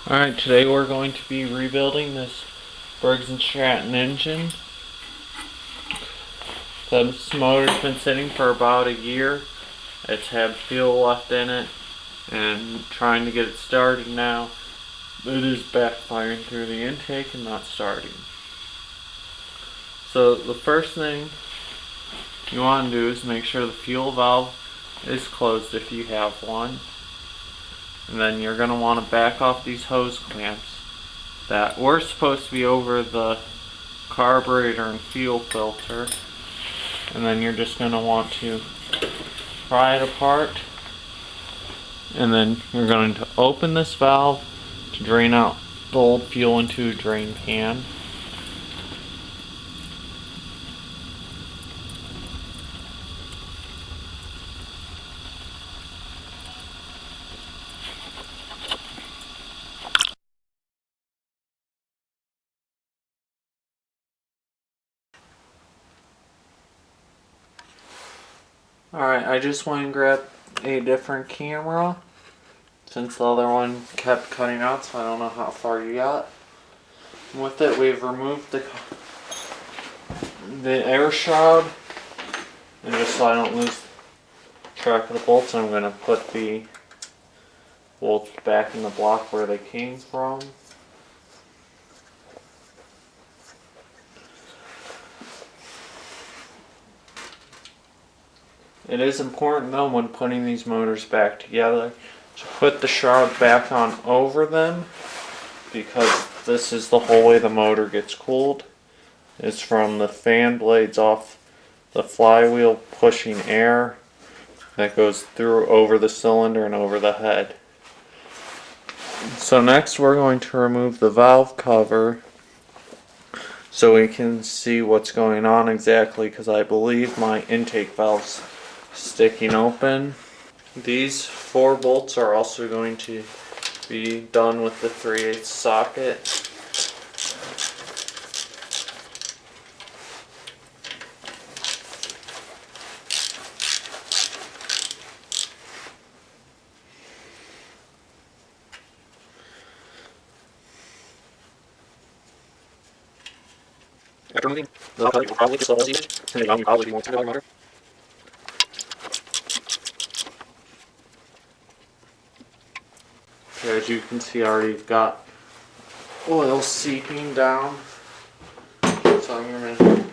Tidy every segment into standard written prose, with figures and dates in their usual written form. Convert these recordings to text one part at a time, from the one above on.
Alright, today we're going to be rebuilding this Briggs and Stratton engine. This motor's been sitting for about a year. It's had fuel left in it and trying to get it started now. It is backfiring through the intake and not starting. So the first thing you want to do is make sure the fuel valve is closed if you have one. And then you're going to want to back off these hose clamps that were supposed to be over the carburetor and fuel filter. And then you're just going to want to pry it apart. And then you're going to open this valve to drain out the old fuel into a drain pan. Alright, I just went and grabbed a different camera since the other one kept cutting out, so I don't know how far you got. And with it, we've removed the air shroud, and just so I don't lose track of the bolts, I'm going to put the bolts back in the block where they came from. It is important though when putting these motors back together to put the shroud back on over them, because this is the whole way the motor gets cooled. It's from the fan blades off the flywheel pushing air that goes through over the cylinder and over the head. So next we're going to remove the valve cover so we can see what's going on exactly, because I believe my intake valve's sticking open. These 4 bolts are also going to be done with the 3/8 socket. After moving the valve, you'll probably just level see it, and then you'll probably be more $10 motor. As you can see, I already got oil seeping down, so I'm going to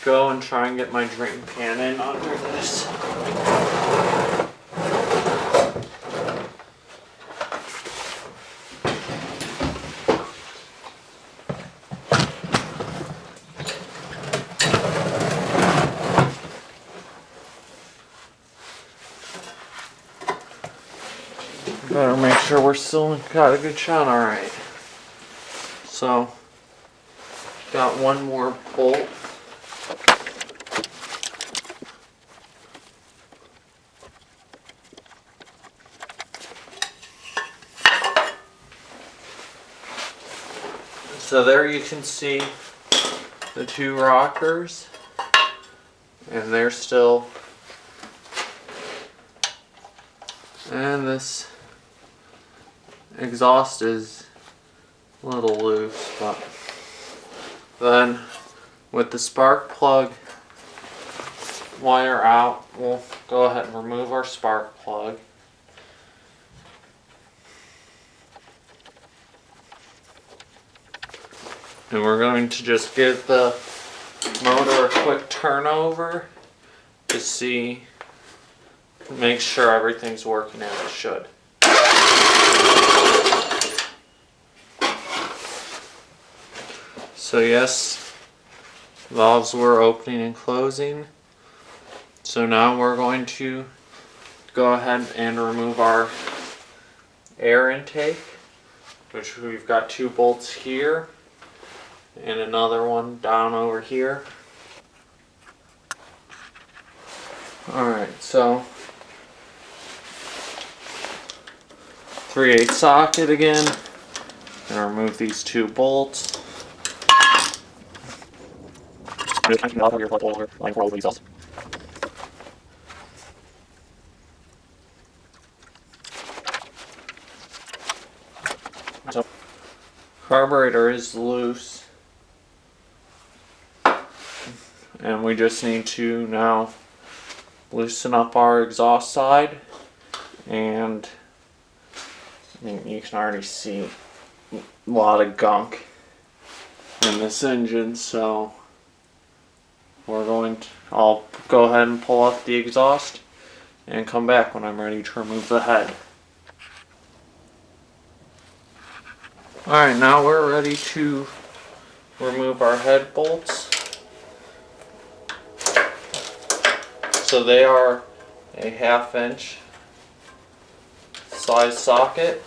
go and try and get my drain pan in under this. Better make sure we're still got a good shot. Alright, so got one more bolt. So there you can see the 2 rockers, and they're still, and this exhaust is a little loose, but then with the spark plug wire out, we'll go ahead and remove our spark plug. And we're going to just give the motor a quick turnover to see, make sure everything's working as it should. So yes, valves were opening and closing. So now we're going to go ahead and remove our air intake, which we've got 2 bolts here and another one down over here. Alright, so 3/8 socket again, and remove these 2 bolts. So carburetor is loose, and we just need to now loosen up our exhaust side, and I mean, you can already see a lot of gunk in this engine, so I'll go ahead and pull off the exhaust and come back when I'm ready to remove the head. Alright, now we're ready to remove our head bolts. So they are a 1/2 inch size socket.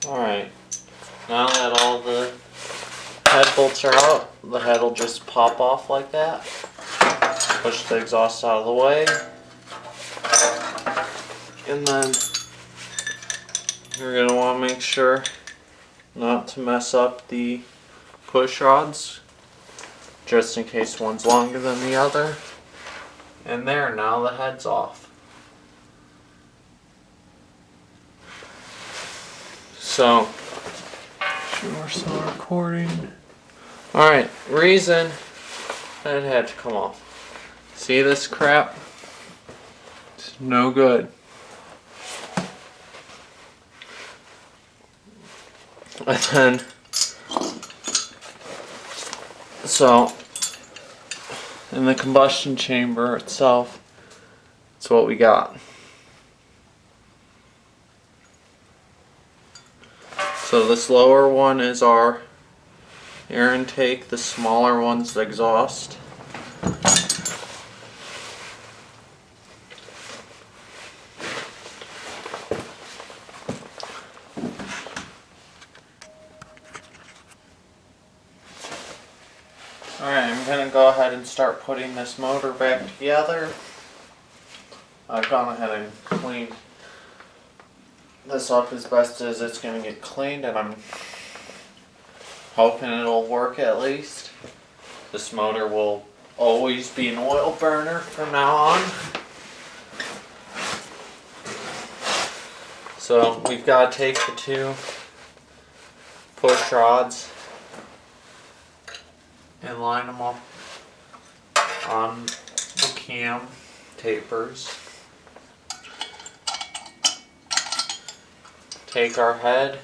Alright, now that all the head bolts are out, the head will just pop off like that. Push the exhaust out of the way. And then you're going to want to make sure not to mess up the push rods, just in case one's longer than the other. And there, now the head's off. So, we're still recording. Alright, reason that had to come off. See this crap? It's no good. And then, so, in the combustion chamber itself, that's what we got. So this lower one is our air intake, the smaller one's the exhaust. Alright, I'm going to go ahead and start putting this motor back together. I've gone ahead and cleaned this up as best as it's going to get cleaned, and I'm hoping it'll work at least. This motor will always be an oil burner from now on. So we've got to take the two push rods and line them up on the cam tapers. Take our head.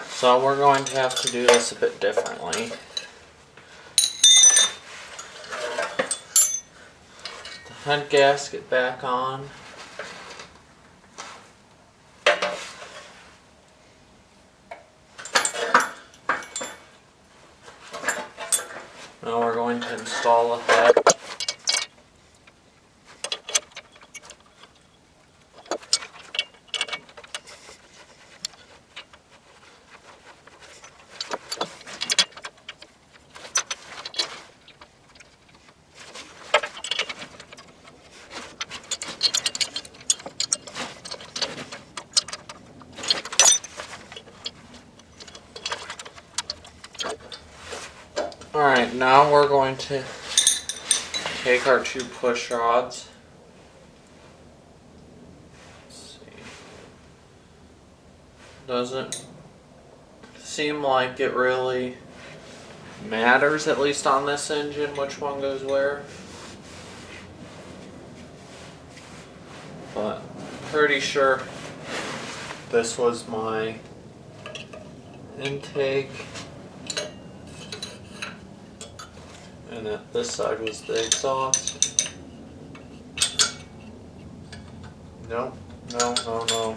So we're going to have to do this a bit differently. The head gasket back on. Now we're going to install the head. now we're going to take our 2 push rods. Let's see. Doesn't seem like it really matters, at least on this engine, which one goes where. But pretty sure this was my intake, and that this side was the exhaust. No, no, no, no.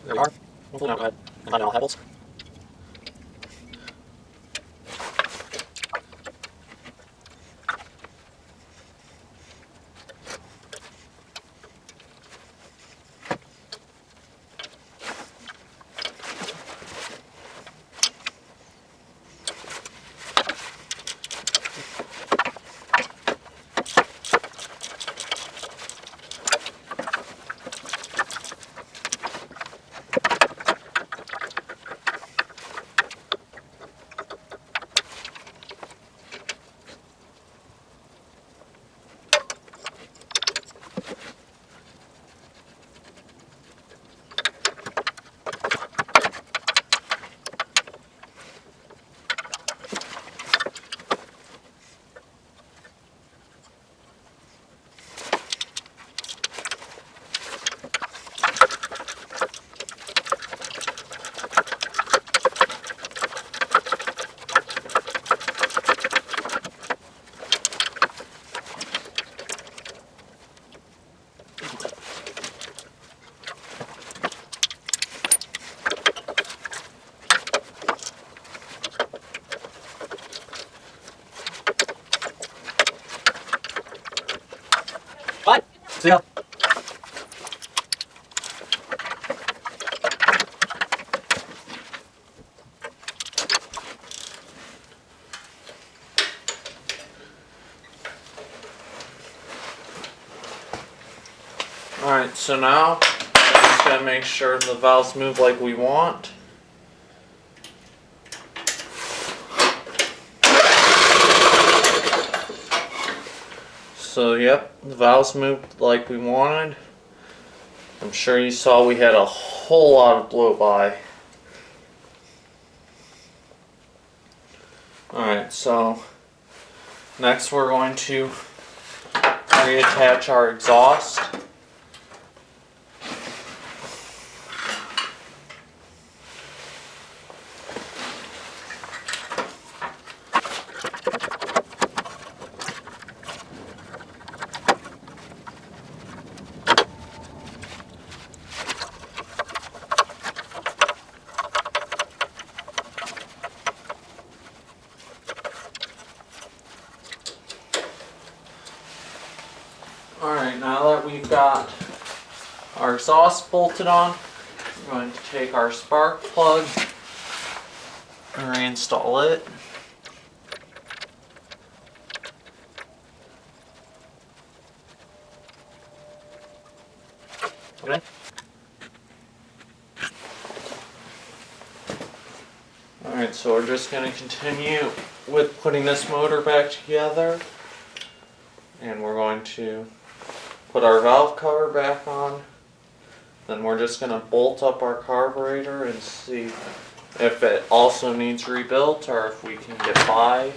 There we are. We'll pull it out, go ahead and find all headles. Bye. See ya. Alright, so now I'm just going to make sure the valves move like we want. So yep, the valves moved like we wanted. I'm sure you saw we had a whole lot of blow by. Alright, so next we're going to reattach our exhaust. Alright, now that we've got our exhaust bolted on, we're going to take our spark plug and reinstall it. Okay. Alright, so we're just going to continue with putting this motor back together, and we're going to put our valve cover back on. Then we're just going to bolt up our carburetor and see if it also needs rebuilt or if we can get by.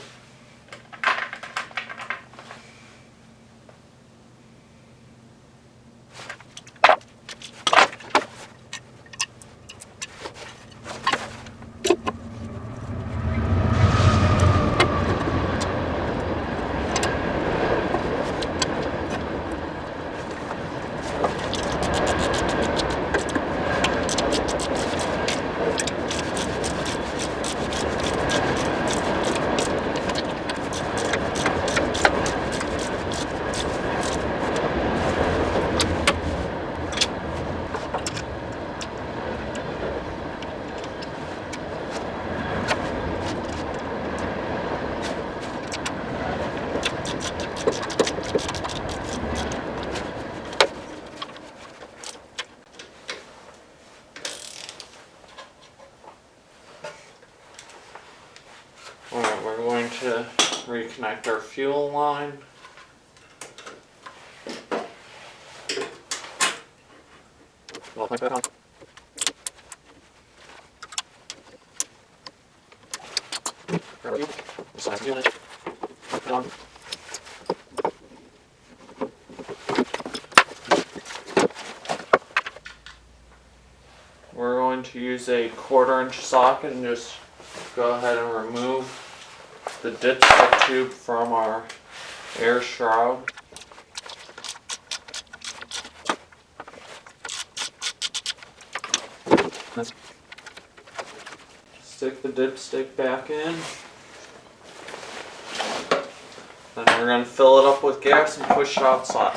disconnect our fuel line. Well, back on. We're going to use a 1/4-inch socket and just go ahead and remove the dipstick tube from our air shroud. Stick the dipstick back in. Then we're going to fill it up with gas and push it outside.